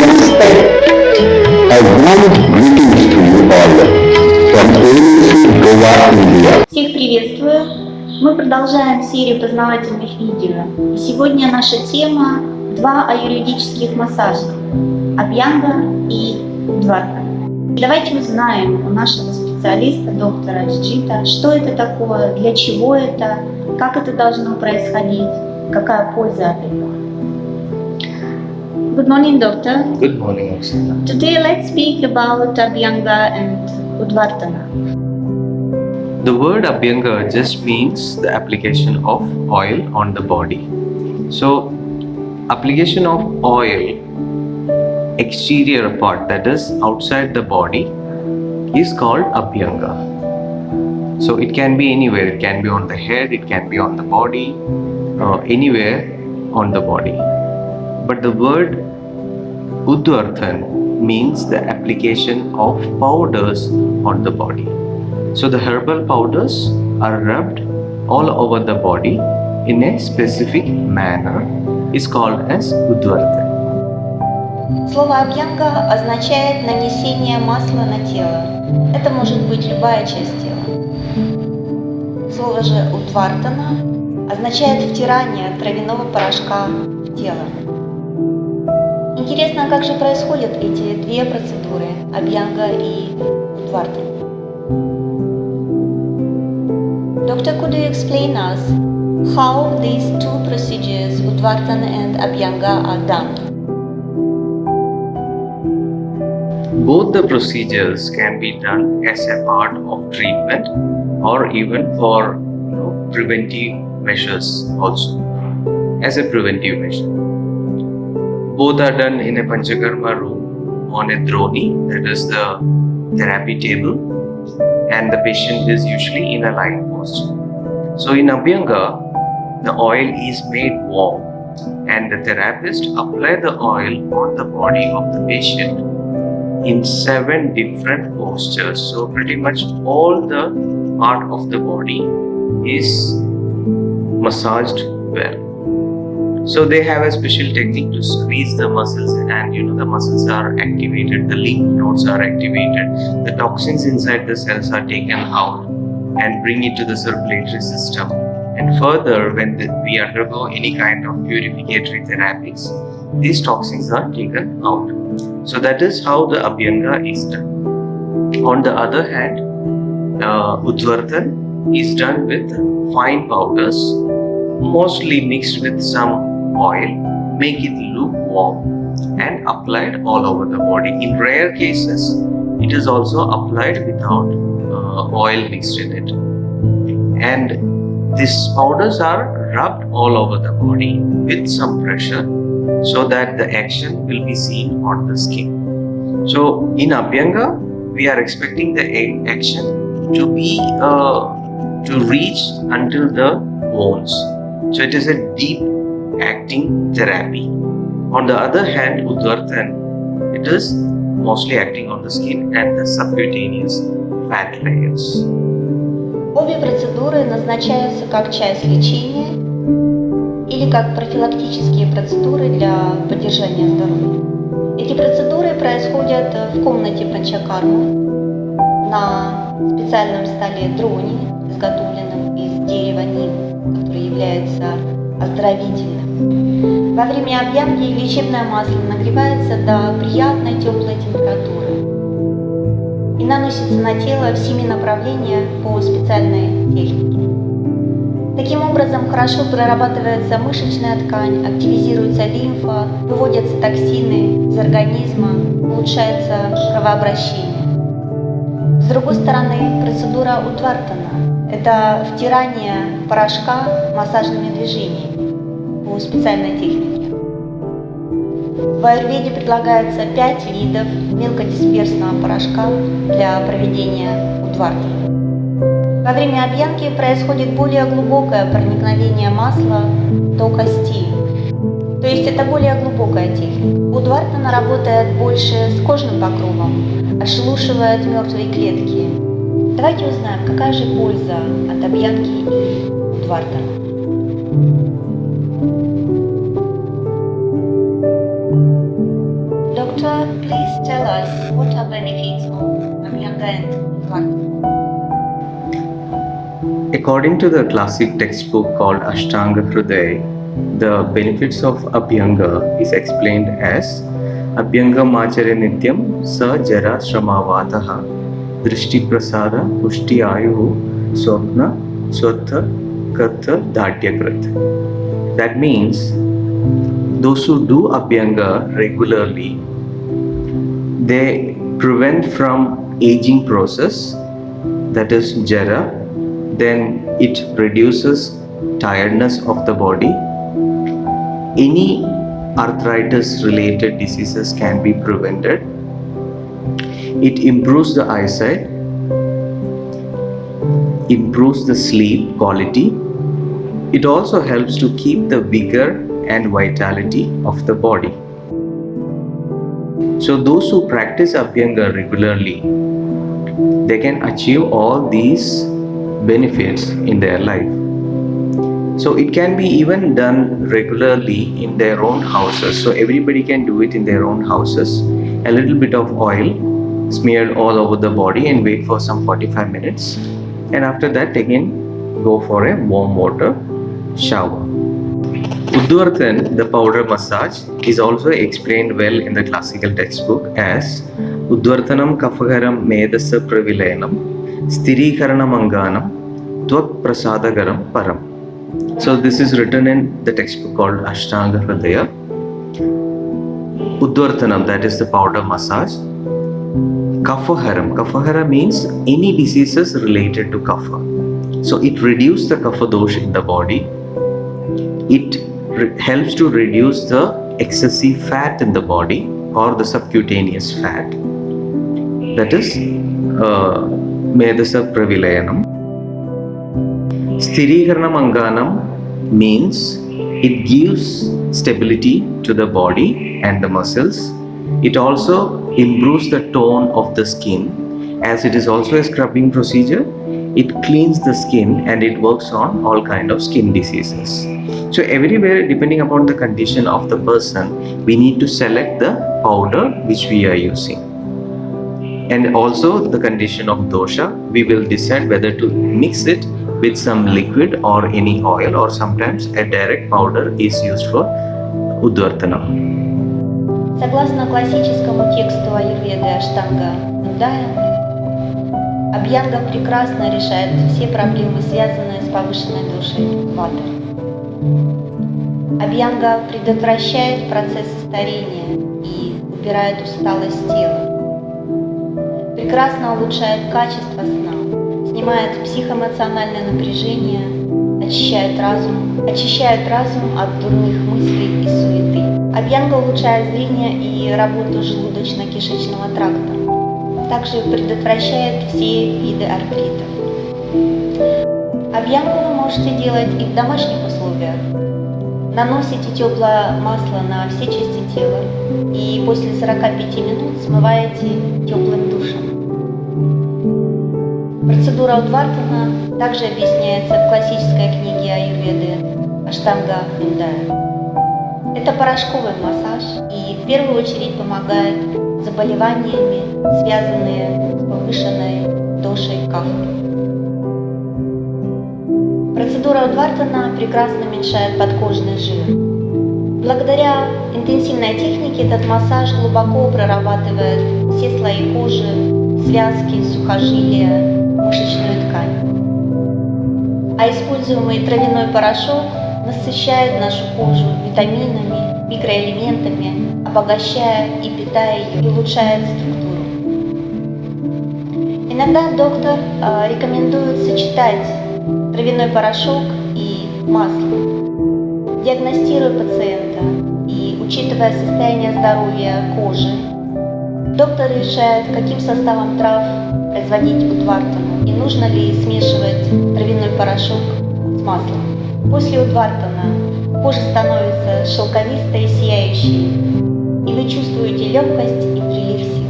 respect, a warm greetings to you all from ABC Goa, India. Всех приветствую! Мы продолжаем серию познавательных видео. И сегодня наша тема – два аюрведических массажа – Абьянга и Удвартана. Давайте узнаем у нашего специалиста, доктора Аджита, что это такое, для чего это, как это должно происходить, какая польза от этого. Good morning, doctor. Good morning, Oksana. Today let's speak about Abhyanga and Udvartana. The word Abhyanga just means the application of oil on the body. So, application of oil, exterior part, that is outside the body, is called Abhyanga. So, it can be anywhere. It can be on the head, it can be on the body, anywhere on the body. But the word Udvartan means the application of powders on the body. So the herbal powders are rubbed all over the body in a specific manner. Is called as Udvartan. Слово «абьянга» означает нанесение масла на тело. Это может быть любая часть тела. Слово же «удвартана» означает втирание травяного порошка в тело. Интересно, как же происходят эти две процедуры – абьянга и удвартана? Doctor, could you explain us how these two procedures, Udvartan and Abhyanga, are done? Both the procedures can be done as a part of treatment or even for preventive measures also. As a preventive measure. Both are done in a Panchakarma room on a droni, that is the therapy table, and the patient is usually in a lying posture. So in Abhyanga, the oil is made warm and the therapist apply the oil on the body of the patient in 7 different postures. So pretty much all the part of the body is massaged well. So they have a special technique to squeeze the muscles, and the muscles are activated, the lymph nodes are activated, the toxins inside the cells are taken out and bring it to the circulatory system. And further, when we undergo any kind of purificatory therapies, these toxins are taken out. So that is how the Abhyanga is done. On the other hand, Udvartan is done with fine powders, mostly mixed with some oil, make it lukewarm and applied all over the body. In rare cases, it is also applied without oil mixed in it. And these powders are rubbed all over the body with some pressure so that the action will be seen on the skin. So in Abhyanga, we are expecting the action to be to reach until the bones. So it is a deep acting therapy. On the other hand, Udvartan, it is mostly acting on the skin and the subcutaneous fat layers. Обе процедуры назначаются как часть лечения или как профилактические процедуры для поддержания здоровья. Эти процедуры происходят в комнате Панчакармы на специальном столе дрони, изготовленном из дерева ним, который является оздоровительным. Во время абьянги лечебное масло нагревается до приятной теплой температуры и наносится на тело в 7 направлениях по специальной технике. Таким образом, хорошо прорабатывается мышечная ткань, активизируется лимфа, выводятся токсины из организма, улучшается кровообращение. С другой стороны, процедура Удвартана – это втирание порошка массажными движениями по специальной технике. В аюрведе предлагается 5 видов мелкодисперсного порошка для проведения Удвартана. Во время абьянги происходит более глубокое проникновение масла до кости. То есть это более глубокая техника. Удвартана работает больше с кожным покровом, отшелушивает мертвые клетки. Давайте узнаем, какая же польза от абьянги и Удвартана. Doctor, please tell us what are benefits of Abhyanga and Udvartana. According to the classic textbook called Ashtanga Hriday, the benefits of Abhyanga is explained as Abhyangam Acharya Nityam Sa Jara Shramavataha Drishti Prasara Pushti Ayuhu Swapna Swatha Katha Dhatyakrit. That means those who do Abhyanga regularly, they prevent from aging process, that is Jara. Then it reduces tiredness of the body. Any arthritis related diseases can be prevented. It improves the eyesight, improves the sleep quality. It also helps to keep the vigor and vitality of the body. So those who practice Abhyanga regularly, they can achieve all these benefits in their life. So it can be even done regularly in their own houses. So everybody can do it in their own houses. A little bit of oil smeared all over the body and wait for some 45 minutes. And after that again go for a warm water shower. Udvartan, the powder massage, is also explained well in the classical textbook as Udvartanam Kaphagaram Medasa Pravilayanam Sthirikaranam Tvak Prasadagaram Param. So this is written in the textbook called Ashtanga Hridaya. Udvartanam, that is the powder massage. Kaphaharam. Kaphahara means any diseases related to kapha. So it reduces the kapha dosha in the body. It helps to reduce the excessive fat in the body or the subcutaneous fat. That is Medasa Pravilayanam. Sthirikaranam Anganam means it gives stability to the body and the muscles. It also improves the tone of the skin. As it is also a scrubbing procedure, it cleans the skin and it works on all kind of skin diseases. So everywhere, depending upon the condition of the person, we need to select the powder which we are using. And also the condition of dosha, we will decide whether to mix it with some liquid or any oil, or sometimes a direct powder is used for Udvartanam. Согласно классическому тексту аюрведы Аштанга Хридай, Абьянга прекрасно решает все проблемы, связанные с повышенной дошей ваты. Абьянга предотвращает процессы старения и убирает усталость тела. Прекрасно улучшает качество сна, снимает психоэмоциональное напряжение, очищает разум от дурных мыслей и суеты. Абьянга улучшает зрение и работу желудочно-кишечного тракта. Также предотвращает все виды артритов. Абьянгу вы можете делать и в домашних условиях. Наносите теплое масло на все части тела и после 45 минут смываете теплым душем. Процедура Удвартана также объясняется в классической книге аюрведы Аштанга Хридай. Это порошковый массаж и в первую очередь помогает заболеваниями, связанными с повышенной дошей кафы. Процедура Удвартана прекрасно уменьшает подкожный жир. Благодаря интенсивной технике этот массаж глубоко прорабатывает все слои кожи, связки, сухожилия, мышечную ткань. А используемый травяной порошок насыщает нашу кожу витаминами, микроэлементами, обогащая и питая ее, и улучшает структуру. Иногда доктор рекомендует сочетать травяной порошок и масло. Диагностируя пациента и учитывая состояние здоровья кожи, доктор решает, каким составом трав производить Удвартану и нужно ли смешивать травяной порошок с маслом. После Удвартана кожа становится шелковистой и сияющей, и вы чувствуете легкость и прилив сил.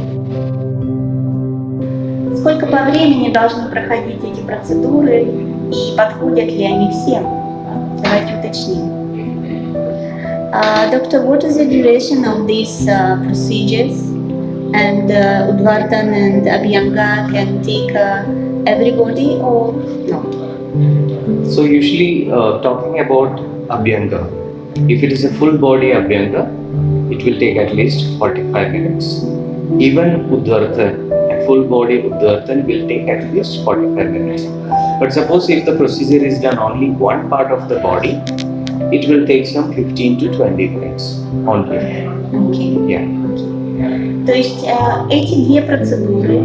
Сколько по времени должны проходить эти процедуры и подходят ли они всем? Давайте уточним. Doctor, what is the duration of these procedures? And Udvartan and Abhyanga can take everybody or no? So usually talking about Abhyanga, if it is a full body Abhyanga, it will take at least 45 minutes. Even Udvartan, a full body Udvartan will take at least 45 minutes. But suppose if the procedure is done only one part of the body, it will take some 15 to 20 minutes only. Okay. Yeah. То есть эти две процедуры,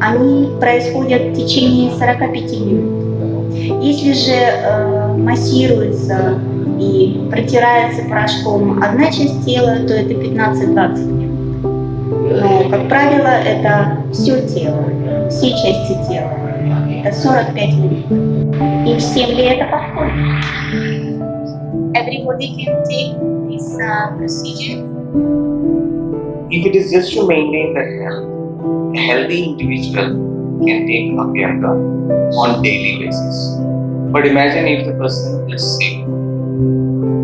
они происходят в течение 45 минут. Если же массируется и протирается порошком одна часть тела, то это 15-20 минут. Но, как правило, это все тело, все части тела. Это 45 минут. И всем ли это подходит? Everybody can take this procedure. If it is just to maintain the health, a healthy individual can take Abhyanga on daily basis. But imagine if the person is sick,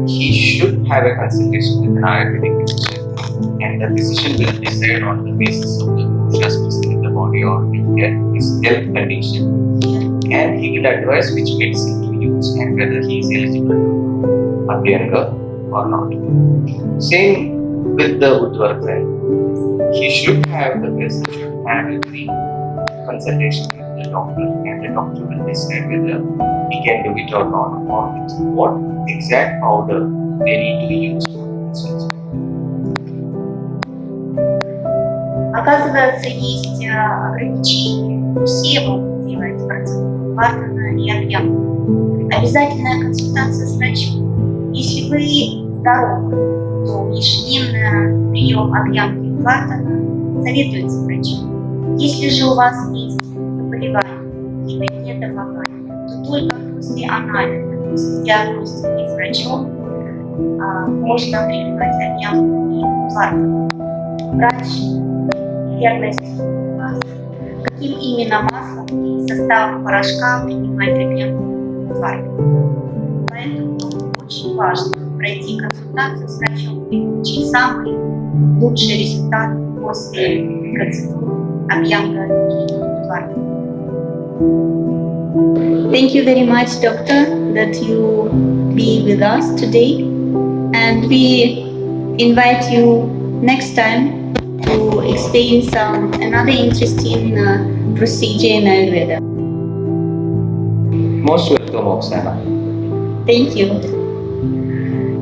he should have a consultation with an Ayurvedic physician, and the physician will decide on the basis of the doshas present in the body or his health condition, and he will advise which medicine to use and whether he is eligible to Abhyanga or not. Same with the Udvartan. He should have the patient should have a free consultation with the doctor, and the doctor will decide whether he can do it or not, or with what exact powder they need to use for this surgery. Оказывается, есть ограничения. Все могут делать процедуру Вардена и Абьянга. Обязательная консультация с врачом. Если вы здоровы, то ежедневный прием Абьянги и Вардена советуется врачом. Если же у вас есть заболевания, какие-то недомогания, то только после анализа, после диагностики с врачом можно принимать Абьянгу и Вардена. Врач диагностирует вас, каким именно маслом и составом порошка принимать Абьянгу и Вардена. Поэтому очень важно пройти консультацию с врачом и получить самый лучший результат после процедуры Абьянга и Вардена. Thank you very much, doctor, that you be with us today, and we invite you next time to explain another interesting procedure in Ayurveda. Most welcome, Oksana. Thank you.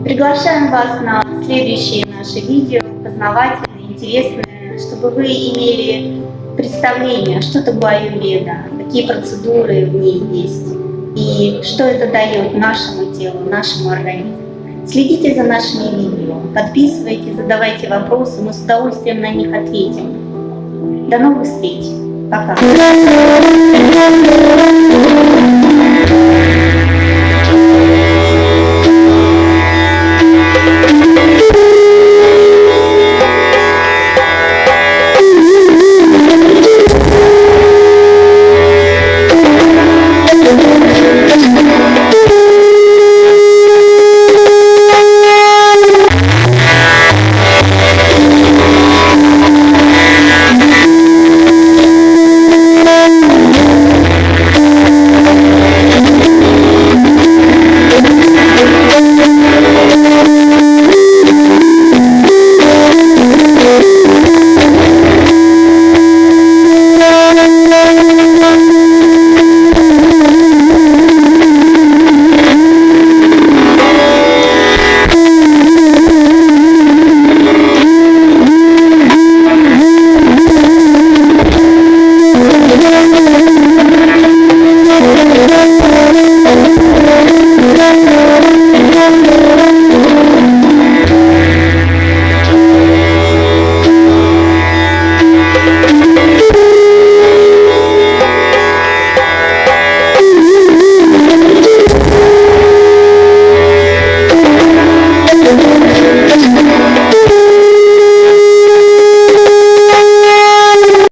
Приглашаем вас на следующие наши видео, познавательные, интересные, чтобы вы имели представление, что такое аюрведа, какие процедуры в ней есть и что это дает нашему телу, нашему организму. Следите за нашими видео, подписывайтесь, задавайте вопросы, мы с удовольствием на них ответим. До новых встреч. Пока.